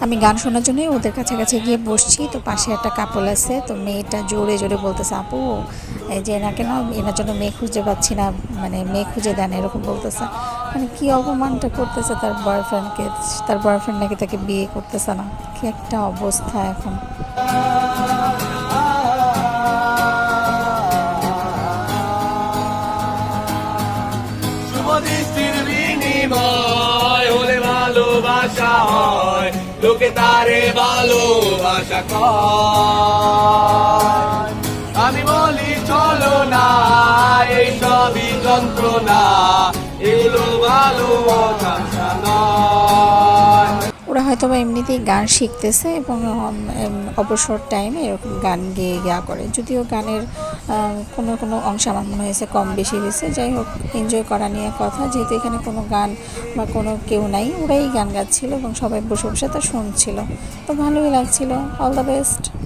আমি গান শোনার জন্যই ওদের কাছাকাছি গিয়ে বসছি। তো পাশে একটা কাপল আছে, তো মেয়েটা জোরে জোরে বলতেছে, আপু এই যে এনাকে না, এনার জন্য মেয়ে খুঁজে পাচ্ছি না, মানে মেয়ে খুঁজে দেন, এরকম বলতেছে। মানে কি অপমানটা করতেছে তার বয়ফ্রেন্ডকে, তার বয়ফ্রেন্ড নাকি তাকে বিয়ে করতেছে না। কি একটা অবস্থা এখন। দৃষ্টির বিনিময় হলে ভালোবাসা হয়, লোকে তারে ভালোবাসা কয়। আমি বলি চলো না, এই সবই যন্ত্রণা, এগুলো ভালোবাসা নয়। ওরা হয়তো বা এমনিতেই গান শিখতেছে এবং অবসর টাইমে এরকম গান গেয়ে গেয়া করে। যদিও গানের কোনো কোনো অংশ আমার মনে হয়েছে কম বেশি হয়েছে, যাই হোক এনজয় করা নিয়ে কথা। যেহেতু এখানে কোনো গান বা কোনো কেউ নাই, ওরাই গান গাচ্ছিল এবং সবাই বসে বসে তা শুনছিল, তো ভালোই লাগছিল। All the best.